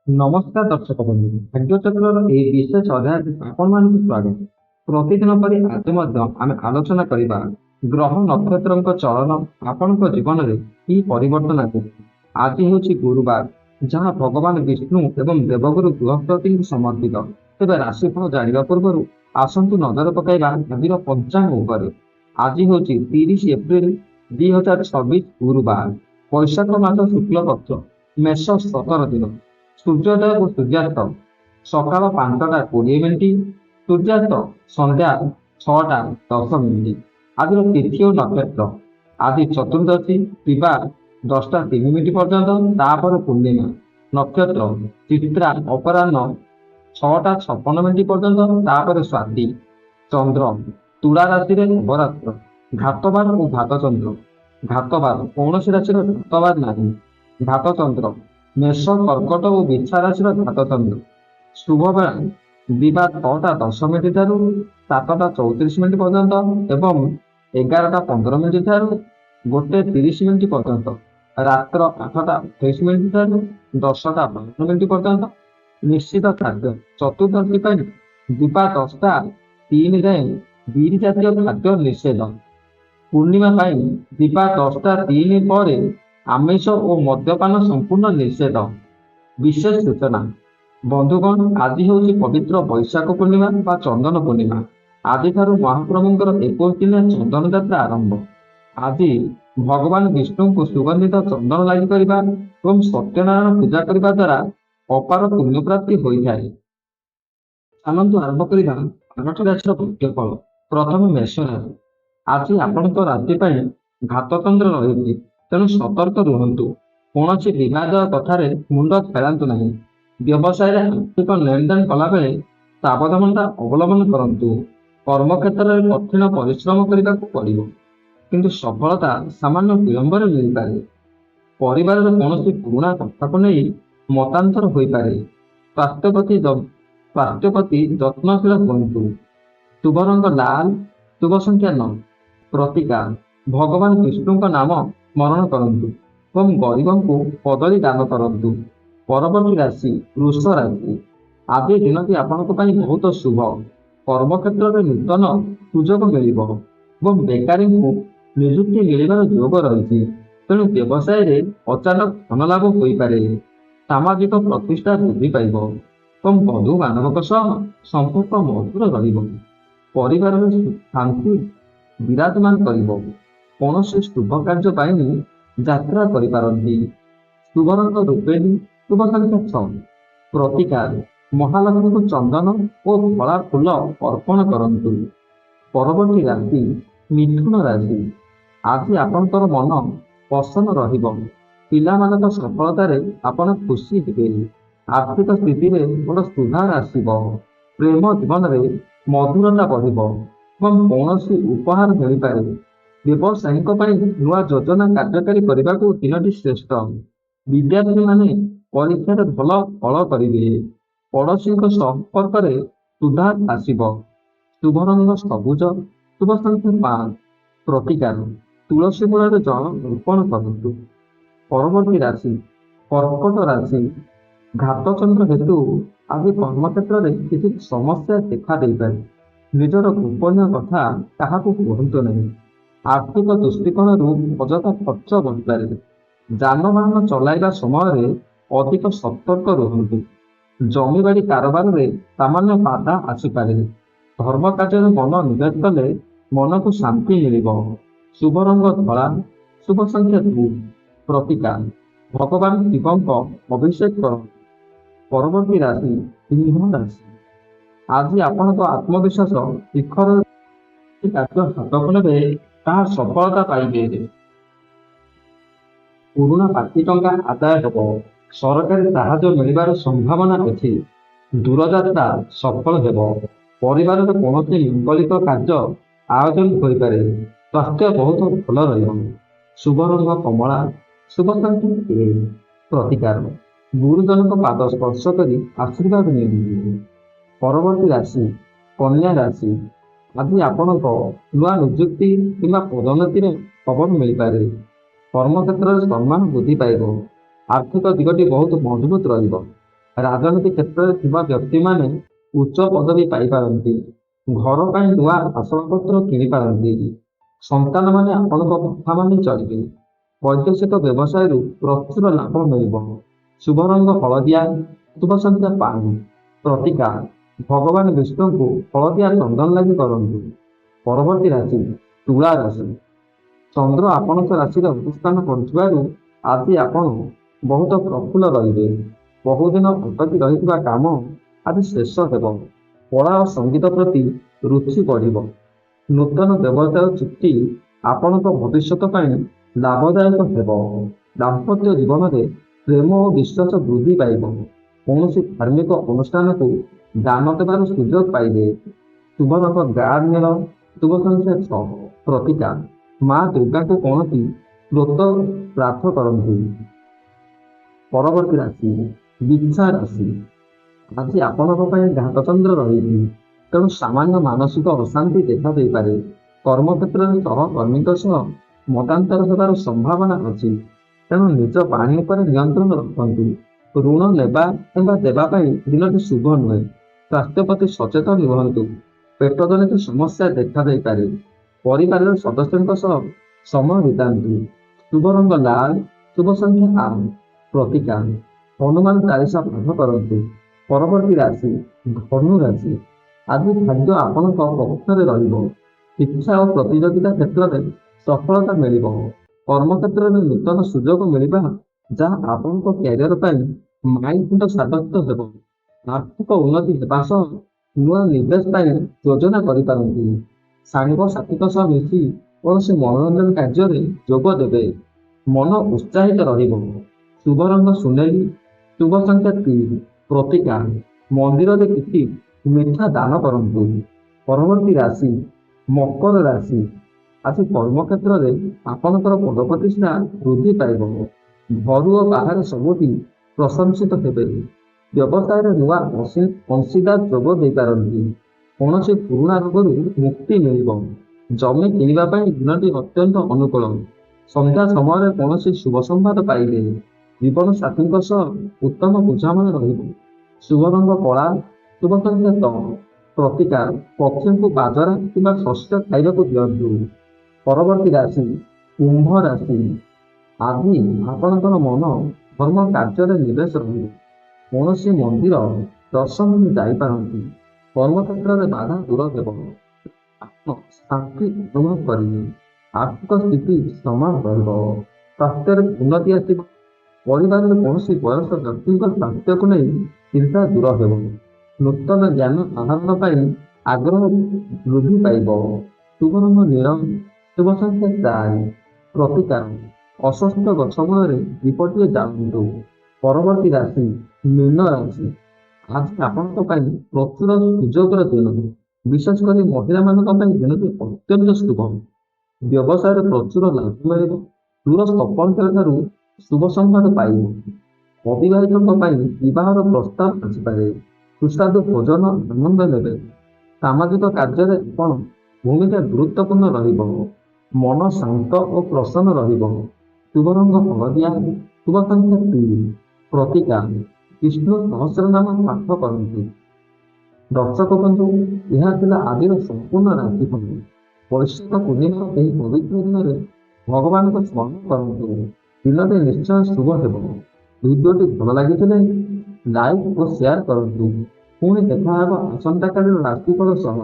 ନମସ୍କାର ଦର୍ଶକ ବନ୍ଧୁ, ଭାଗ୍ୟଚକ୍ରର ଏହି ବିଶେଷ ଅଧ୍ୟାୟରେ ଆପଣମାନଙ୍କୁ ସ୍ୱାଗତ। ପ୍ରତିଦିନ ପରି ଆଜି ମଧ୍ୟ ଆମେ ଆଲୋଚନା କରିବା ଗ୍ରହ ନକ୍ଷତ୍ରଙ୍କ ଚଳନ ଆପଣଙ୍କ ଜୀବନରେ କି ପରିବର୍ତ୍ତନ ଆଣିବ। ଆଜି ହେଉଛି ଗୁରୁବାର, ଯାହା ଭଗବାନ ବିଷ୍ଣୁ ଏବଂ ଦେବଗୁରୁ ବୃହସ୍ପତିଙ୍କୁ ସମର୍ପିତ। ତେବେ ରାଶିଫଳ ଜାଣିବା ପୂର୍ବରୁ ଆସନ୍ତୁ ନଜର ପକାଇବା ଆଜିର ପଞ୍ଚାଙ୍ଗ ଉପରେ। ଆଜି ହେଉଛି 30 ଏପ୍ରିଲ 2026, ଗୁରୁବାର, ବୈଶାଖ ମାସ ଶୁକ୍ଲପକ୍ଷ, ମେଷ 17 ଦିନ। ସୂର୍ଯ୍ୟୋଦୟ ଓ ସୂର୍ଯ୍ୟାସ୍ତ ସକାଳ 5ଟା 20 ମିନିଟ୍, ସୂର୍ଯ୍ୟାସ୍ତ ସନ୍ଧ୍ୟା 6ଟା 10 ମିନିଟ୍। ଆଜିର ତିଥି ଓ ନକ୍ଷତ୍ର: ଆଜି ଚତୁର୍ଦ୍ଦଶୀ, ଦିବା 10ଟା 3 ମିନିଟ୍ ପର୍ଯ୍ୟନ୍ତ, ତାପରେ ପୂର୍ଣ୍ଣିମା। ନକ୍ଷତ୍ର ଚିତ୍ରା ଅପରାହ୍ନ 6ଟା 56 ମିନିଟ୍ ପର୍ଯ୍ୟନ୍ତ, ତାପରେ ସ୍ୱାତି। ଚନ୍ଦ୍ର ତୁଳା ରାଶିରେ ଅବରାତ୍ର, ଘାତବାର ଓ ଘାତଚନ୍ଦ୍ର। ଘାତବାର କୌଣସି ରାଶିର ଘାତବାର ନାହିଁ। ଘାତଚନ୍ଦ୍ର ମେଷ, କର୍କଟ ଓ ବିଛା ରାଶିର ଘାତଚନ୍ଦ୍ର। ଶୁଭ ବେଳା ଦିବା 6ଟା 10 ମିନିଟ୍ ଠାରୁ 7ଟା 34 ମିନିଟ୍ ପର୍ଯ୍ୟନ୍ତ ଏବଂ 11ଟା 15 ମିନିଟ୍ ଠାରୁ 1ଟା 30 ମିନିଟ୍ ପର୍ଯ୍ୟନ୍ତ। ରାତ୍ର 8ଟା 28 ମିନିଟ୍ ଠାରୁ 10ଟା 52 ମିନିଟ୍ ପର୍ଯ୍ୟନ୍ତ। ନିଶ୍ଚିତ ଖାଦ୍ୟ: ଚତୁର୍ଦ୍ଦଶୀ ପାଇଁ ଦିବା 10ଟା 3 ଯାଏଁ ବିରି ଜାତୀୟ ଖାଦ୍ୟ ନିଷେଧ। ପୂର୍ଣ୍ଣିମା ପାଇଁ ଦିବା 10ଟା 3 ପରେ ଆମିଷ ଓ ମଦ୍ୟପାନ ସମ୍ପୂର୍ଣ୍ଣ ନିଷେଧ। ବିଶେଷ ସୂଚନା: ବନ୍ଧୁଗଣ, ଆଜି ହେଉଛି ପବିତ୍ର ବୈଶାଖ ପୂର୍ଣ୍ଣିମା ବା ଚନ୍ଦନ ପୂର୍ଣ୍ଣିମା। ଆଜିଠାରୁ ମହାପ୍ରଭୁଙ୍କର 21 ଦିନିଆ ଚନ୍ଦନ ଯାତ୍ରା ଆରମ୍ଭ। ଆଜି ଭଗବାନ ବିଷ୍ଣୁଙ୍କୁ ସୁଗନ୍ଧିତ ଚନ୍ଦନ ଲାଗି କରିବା ଏବଂ ସତ୍ୟନାରାୟଣ ପୂଜା କରିବା ଦ୍ୱାରା ଅପାର ପୁଣ୍ୟପ୍ରାପ୍ତି ହୋଇଥାଏ। ଚାଲନ୍ତୁ ଆରମ୍ଭ କରିବା 5ଟି ରାଶିର ଭାଗ୍ୟଫଳ। ପ୍ରଥମେ ମେଷ ରାଶି। ଆଜି ଆପଣଙ୍କ ରାଶି ପାଇଁ ଘାତଚନ୍ଦ୍ର ରହିଛି, ତେଣୁ ସତର୍କ ରୁହନ୍ତୁ। କୌଣସି ବିବାଦ କଥାରେ ମୁଣ୍ଡ ଖେଳାନ୍ତୁ ନାହିଁ। ବ୍ୟବସାୟରେ ଆର୍ଥିକ ନେଣଦେଣ କଲାବେଳେ ସାବଧାନତା ଅବଲମ୍ବନ କରନ୍ତୁ। କର୍ମକ୍ଷେତ୍ରରେ କଠିନ ପରିଶ୍ରମ କରିବାକୁ ପଡ଼ିବ, କିନ୍ତୁ ସଫଳତା ସାମାନ୍ୟ ବିଳମ୍ବରେ ମିଳିପାରେ। ପରିବାରରେ କୌଣସି ପୁରୁଣା କଥାକୁ ନେଇ ମତାନ୍ତର ହୋଇପାରେ। ସ୍ୱାସ୍ଥ୍ୟ ପ୍ରତି ଯତ୍ନଶୀଳ ହୁଅନ୍ତୁ। ଶୁଭ ରଙ୍ଗ ଲାଲ, ଶୁଭ ସଂଖ୍ୟା 9। ପ୍ରତିକାର: ଭଗବାନ ବିଷ୍ଣୁଙ୍କ ନାମ ସ୍ମରଣ କରନ୍ତୁ ଏବଂ ଗରିବଙ୍କୁ କଦଳୀ ଦାନ କରନ୍ତୁ। ପରବର୍ତ୍ତୀ ରାଶି ବୃଷ ରାଶି। ଆଜି ଦିନଟି ଆପଣଙ୍କ ପାଇଁ ବହୁତ ଶୁଭ। କର୍ମକ୍ଷେତ୍ରରେ ନୂତନ ସୁଯୋଗ ମିଳିବ ଏବଂ ବେକାରୀଙ୍କୁ ନିଯୁକ୍ତି ମିଳିବାର ଯୋଗ ରହିଛି। ତେଣୁ ବ୍ୟବସାୟରେ ଅଚାନକ ଧନଲାଭ ହୋଇପାରେ। ସାମାଜିକ ପ୍ରତିଷ୍ଠା ବୃଦ୍ଧି ପାଇବ ଏବଂ ବନ୍ଧୁବାନ୍ଧବଙ୍କ ସହ ସମ୍ପର୍କ ମଧୁର ରହିବ। ପରିବାରରେ ଶାନ୍ତି ବିରାଜମାନ କରିବ। କୌଣସି ଶୁଭ କାର୍ଯ୍ୟ ପାଇଁ ଯାତ୍ରା କରିପାରନ୍ତି। ଶୁଭ ରଙ୍ଗ ରୂପେଲି, ଶୁଭ ସଂଖ୍ୟା 6। ପ୍ରତିକାର: ମହାଲକ୍ଷ୍ମୀଙ୍କୁ ଚନ୍ଦନ ଓ ଧଳା ଫୁଲ ଅର୍ପଣ କରନ୍ତୁ। ପରବର୍ତ୍ତୀ ରାଶି ମିଥୁନ ରାଶି। ଆଜି ଆପଣଙ୍କର ମନ ପ୍ରସନ୍ନ ରହିବ। ପିଲାମାନଙ୍କ ସଫଳତାରେ ଆପଣ ଖୁସି ହେବେ। ଆର୍ଥିକ ସ୍ଥିତିରେ ବଡ଼ ସୁଧାର ଆସିବ। ପ୍ରେମ ଜୀବନରେ ମଧୁରତା ବଢ଼ିବ ଏବଂ କୌଣସି ଉପହାର ମିଳିପାରେ। ବ୍ୟବସାୟୀଙ୍କ ପାଇଁ ନୂଆ ଯୋଜନା କାର୍ଯ୍ୟକାରୀ କରିବାକୁ ଦିନଟି ଶ୍ରେଷ୍ଠ। ବିଦ୍ୟାର୍ଥୀମାନେ ପରୀକ୍ଷାରେ ଭଲ ଫଳ କରିବେ। ପଡ଼ୋଶୀଙ୍କ ସମ୍ପର୍କରେ ସୁଧାର ଆସିବ। ଶୁଭ ରଙ୍ଗ ସବୁଜ, ଶୁଭ ସଂଖ୍ୟା 5। ପ୍ରତିକାର: ତୁଳସୀ ମୂଳରେ ଜଳ ଅର୍ପଣ କରନ୍ତୁ। ପରବର୍ତ୍ତୀ ରାଶି କର୍କଟ ରାଶି। ଘାତଚନ୍ଦ୍ର ହେତୁ ଆଜି କର୍ମକ୍ଷେତ୍ରରେ କିଛି ସମସ୍ୟା ଦେଖା ଦେଇପାରେ। ନିଜର ଗୋପନୀୟ କଥା କାହାକୁ କୁହନ୍ତୁ ନାହିଁ। ଆର୍ଥିକ ଦୃଷ୍ଟିକୋଣରୁ ଅଯଥା ଖର୍ଚ୍ଚ ବଢ଼ିପାରେ। ଯାନବାହନ ଚଳାଇବା ସମୟରେ ଅଧିକ ସତର୍କ ରୁହନ୍ତୁ। ଜମିବାଡ଼ି କାରବାରରେ ସାମାନ୍ୟ ବାଧା ଆସିପାରେ। ଧର୍ମ କାର୍ଯ୍ୟରେ ମନ ନିବେଶ କଲେ ମନକୁ ଶାନ୍ତି ମିଳିବ। ଶୁଭ ରଙ୍ଗ ଧଳା, ଶୁଭ ସଂଖ୍ୟା 2। ପ୍ରତିକାର: ଭଗବାନ ଶିବଙ୍କ ଅଭିଷେକ କରନ୍ତୁ। ପରବର୍ତ୍ତୀ ରାଶି ସିଂହ ରାଶି। ଆଜି ଆପଣଙ୍କ ଆତ୍ମବିଶ୍ୱାସ ଶିଖର କାର୍ଯ୍ୟ ହାତକୁ ନେବେ, ତାହା ସଫଳତା ପାଇବେ। ପୁରୁଣା ବାକି ଟଙ୍କା ଆଦାୟ ହେବ। ସରକାରୀ ସାହାଯ୍ୟ ମିଳିବାର ସମ୍ଭାବନା ଅଛି। ଦୂରଯାତ୍ରା ସଫଳ ହେବ। ପରିବାରରେ କୌଣସି ମଙ୍ଗଳିକ କାର୍ଯ୍ୟ ଆୟୋଜନ ହୋଇପାରେ। ସ୍ୱାସ୍ଥ୍ୟ ବହୁତ ଭଲ ରହିବ। ଶୁଭ ରଙ୍ଗ କମଳା, ଶୁଭ ସଂଖ୍ୟା 1। ପ୍ରତିକାର: ଗୁରୁଜନଙ୍କ ପାଦ ସ୍ପର୍ଶ କରି ଆଶୀର୍ବାଦ ନିଅନ୍ତୁ। ପରବର୍ତ୍ତୀ ରାଶି କନ୍ୟା ରାଶି। ଆଜି ଆପଣଙ୍କ ନୂଆ ନିଯୁକ୍ତି କିମ୍ବା ପଦୋନ୍ନତିର ଖବର ମିଳିପାରେ। କର୍ମକ୍ଷେତ୍ରରେ ସମ୍ମାନ ବୃଦ୍ଧି ପାଇବ। ଆର୍ଥିକ ଦିଗଟି ବହୁତ ମଜବୁତ ରହିବ। ରାଜନୀତି କ୍ଷେତ୍ରରେ ଥିବା ବ୍ୟକ୍ତିମାନେ ଉଚ୍ଚ ପଦବୀ ପାଇପାରନ୍ତି। ଘର ପାଇଁ ନୂଆ ଆସବାବପତ୍ର କିଣିପାରନ୍ତି। ସନ୍ତାନମାନେ ଆପଣଙ୍କ କଥା ମାନି ଚଳିବେ। ବୈଦେଶିକ ବ୍ୟବସାୟରୁ ପ୍ରଚୁର ଲାଭ ମିଳିବ। ଶୁଭ ରଙ୍ଗ ହଳଦିଆ, ଶୁଭ ସଂଖ୍ୟା 5। ପ୍ରତିକାର ଭଗବାନ ବିଷ୍ଣୁଙ୍କୁ ହଳଦିଆ ଚନ୍ଦନ ଲାଗି କରନ୍ତୁ। ପରବର୍ତ୍ତୀ ରାଶି ତୁଳା ରାଶି। ଚନ୍ଦ୍ର ଆପଣଙ୍କ ରାଶିରେ ଅବସ୍ଥାନ କରୁଥିବାରୁ ଆଜି ଆପଣ ବହୁତ ପ୍ରଫୁଲ୍ଲ ରହିବେ। ବହୁଦିନ ଅଟକି ରହିଥିବା କାମ ଆଜି ଶେଷ ହେବ। କଳା ଓ ସଙ୍ଗୀତ ପ୍ରତି ରୁଚି ବଢ଼ିବ। ନୂତନ ବ୍ୟବସାୟ ଚୁକ୍ତି ଆପଣଙ୍କ ଭବିଷ୍ୟତ ପାଇଁ ଲାଭଦାୟକ ହେବ। ଦାମ୍ପତ୍ୟ ଜୀବନରେ ପ୍ରେମ ଓ ବିଶ୍ୱାସ ବୃଦ୍ଧି ପାଇବ। କୌଣସି ଧାର୍ମିକ ଅନୁଷ୍ଠାନକୁ ଦାନ ଦେବାର ସୁଯୋଗ ପାଇବେ। ଶୁଭ ରଙ୍ଗ ଗାଢ଼ ନୀଳ, ଶୁଭ ସଂଖ୍ୟା 6। ପ୍ରତିକାର ମା ଦୁର୍ଗାଙ୍କୁ କୌଣସି ସ୍ରୋତ ପ୍ରାର୍ଥ କରନ୍ତୁ। ପରବର୍ତ୍ତୀ ରାଶି ବିଛା ରାଶି। ଆଜି ଆପଣଙ୍କ ପାଇଁ ଘାତଚନ୍ଦ୍ର ରହିଛି, ତେଣୁ ସାମାନ୍ୟ ମାନସିକ ଅଶାନ୍ତି ଦେଖା ଦେଇପାରେ। କର୍ମକ୍ଷେତ୍ରରେ ସହକର୍ମୀଙ୍କ ସହ ମତାନ୍ତର ହେବାର ସମ୍ଭାବନା ଅଛି, ତେଣୁ ନିଜ ବାଣୀ ଉପରେ ନିୟନ୍ତ୍ରଣ ରଖନ୍ତୁ। ଋଣ ନେବା କିମ୍ବା ଦେବା ପାଇଁ ଦିନଟି ଶୁଭ ନୁହେଁ। ସ୍ୱାସ୍ଥ୍ୟ ପ୍ରତି ସଚେତନ ରୁହନ୍ତୁ। ପେଟ ଜନିତ ସମସ୍ୟା ଦେଖା ଦେଇପାରେ। ପରିବାରର ସଦସ୍ୟଙ୍କ ସହ ସମୟ ବିତାନ୍ତୁ। ଶୁଭ ରଙ୍ଗ ଲାଲ, ଶୁଭ ସଂଖ୍ୟା 8। ପ୍ରତିକାର ହନୁମାନ ଚାଳିଶା ପାଠ କରନ୍ତୁ। ପରବର୍ତ୍ତୀ ରାଶି ଧନୁ ରାଶି। ଆଜି ଖାଦ୍ୟ ଆପଣଙ୍କ ପକ୍ଷରେ ରହିବ। ଶିକ୍ଷା ଓ ପ୍ରତିଯୋଗିତା କ୍ଷେତ୍ରରେ ସଫଳତା ମିଳିବ। କର୍ମକ୍ଷେତ୍ରରେ ନୂତନ ସୁଯୋଗ ମିଳିବା, ଯାହା ଆପଣଙ୍କ କ୍ୟାରିୟର ପାଇଁ ମାଇଲଖୁଣ୍ଟ ସାବ୍ୟସ୍ତ ହେବ। ଆର୍ଥିକ ଉନ୍ନତି ହେବା ସହ ନୂଆ ନିବେଶ ପାଇଁ ଯୋଜନା କରିପାରନ୍ତି। ସାଙ୍ଗସାଥୀଙ୍କ ସହ ମିଶି କୌଣସି ମନୋରଞ୍ଜନ କାର୍ଯ୍ୟରେ ଯୋଗ ଦେବେ। ମନ ଉତ୍ସାହିତ ରହିବ। ଶୁଭ ରଙ୍ଗ ସୁନେଲି, ଶୁଭ ସଂଖ୍ୟା 3। ପ୍ରତିକାର ମନ୍ଦିରରେ କିଛି ମିଠା ଦାନ କରନ୍ତୁ। ପରବର୍ତ୍ତୀ ରାଶି ମକର ରାଶି। ଆଜି କର୍ମକ୍ଷେତ୍ରରେ ଆପଣଙ୍କର ପଦପ୍ରତିଷ୍ଠା ବୃଦ୍ଧି ପାଇବ। ଘରୁ ଓ ବାହାରେ ସବୁଠି ପ୍ରଶଂସିତ ହେବେ। ବ୍ୟବସାୟରେ ନୂଆ ଅଂଶୀଦାର ଯୋଗ ଦେଇପାରନ୍ତି। କୌଣସି ପୁରୁଣା ରୋଗରୁ ମୁକ୍ତି ମିଳିବ। ଜମି କିଣିବା ପାଇଁ ଦିନଟି ଅତ୍ୟନ୍ତ ଅନୁକୂଳ। ସନ୍ଧ୍ୟା ସମୟରେ କୌଣସି ଶୁଭ ସମ୍ବାଦ ପାଇବେ। ଜୀବନସାଥୀଙ୍କ ସହ ଉତ୍ତମ ବୁଝାମଣା ରହିବ। ଶୁଭ ରଙ୍ଗ କଳା, ଶୁଭ ସଂଖ୍ୟା 9। ପ୍ରତିକାର ପକ୍ଷୀଙ୍କୁ ବାଜରା କିମ୍ବା ଶସ୍ୟ ଖାଇବାକୁ ଦିଅନ୍ତୁ। ପରବର୍ତ୍ତୀ ରାଶି କୁମ୍ଭ ରାଶି। ଆଜି ଆପଣଙ୍କର ମନ ଧର୍ମ କାର୍ଯ୍ୟରେ ନିବେଶ ରହିବ। କୌଣସି ମନ୍ଦିର ଦର୍ଶନରେ ଯାଇପାରନ୍ତି। କର୍ମକ୍ଷେତ୍ରରେ ବାଧା ଦୂର ହେବ। ଆପଣ ଶାନ୍ତି ଅନୁଭବ କରିବେ। ଆର୍ଥିକ ସ୍ଥିତି ସମାନ ରହିବ। ସ୍ୱାସ୍ଥ୍ୟରେ ଉନ୍ନତି ଆସିବ। ପରିବାରରେ କୌଣସି ବୟସ୍କ ବ୍ୟକ୍ତିଙ୍କ ସ୍ୱାସ୍ଥ୍ୟକୁ ନେଇ ଚିନ୍ତା ଦୂର ହେବ। ନୂତନ ଜ୍ଞାନ ଆହରଣ ପାଇଁ ଆଗ୍ରହ ବୃଦ୍ଧି ପାଇବ। ଶୁଭ ରଙ୍ଗ ନୀଳ, ଶୁଭ ସଂଖ୍ୟା 4। ପ୍ରତିକାର ଅସ୍ୱସ୍ଥ ଗଛ ମୂଳରେ ଦୀପଟିଏ ଜାଳନ୍ତୁ। ପରବର୍ତ୍ତୀ ରାଶି ମୀନ ରାଶି। ଆଜି ଆପଣଙ୍କ ପାଇଁ ପ୍ରଚୁର ସୁଯୋଗର ଦିନ। ବିଶେଷ କରି ମହିଳାମାନଙ୍କ ପାଇଁ ଦିନଟି ଅତ୍ୟନ୍ତ ଶୁଭ। ବ୍ୟବସାୟରେ ପ୍ରଚୁର ଲାଭ ମିଳିବ। ଦୂର ସମ୍ପର୍କୀୟଠାରୁ ଶୁଭ ସମ୍ବାଦ ପାଇବ। ଅବିବାହିତଙ୍କ ପାଇଁ ବିବାହର ପ୍ରସ୍ତାବ ଆସିପାରେ। ସୁସ୍ୱାଦୁ ଭୋଜନ ଆନନ୍ଦ ନେବେ। ସାମାଜିକ କାର୍ଯ୍ୟରେ ଆପଣ ଭୂମିକା ଗୁରୁତ୍ୱପୂର୍ଣ୍ଣ ରହିବ। ମନ ଶାନ୍ତ ଓ ପ୍ରସନ୍ନ ରହିବ। ଶୁଭ ରଙ୍ଗ ହଳଦିଆ, ଶୁଭ ସଂଖ୍ୟା 3। ପ୍ରତିକାର ବିଷ୍ଣୁ ସହସ୍ରନାମ ପାଠ କରନ୍ତୁ। ଦର୍ଶକ ବନ୍ଧୁ, ଏହା ଥିଲା ଆଜିର ସମ୍ପୂର୍ଣ୍ଣ ରାଶିଫଳ। ବୈଶାଖ ପୂର୍ଣ୍ଣିମାର ଏହି ପବିତ୍ର ଦିନରେ ଭଗବାନଙ୍କ ସ୍ମରଣ କରନ୍ତୁ। ଦିନଟି ନିଶ୍ଚୟ ଶୁଭ ହେବ। ଭିଡ଼ିଓଟି ଭଲ ଲାଗିଥିଲେ ଲାଇକ୍ ଓ ସେୟାର କରନ୍ତୁ। ପୁଣି ଦେଖା ହେବ ଆସନ୍ତାକାଲିର ରାଶିଫଳ ସହ।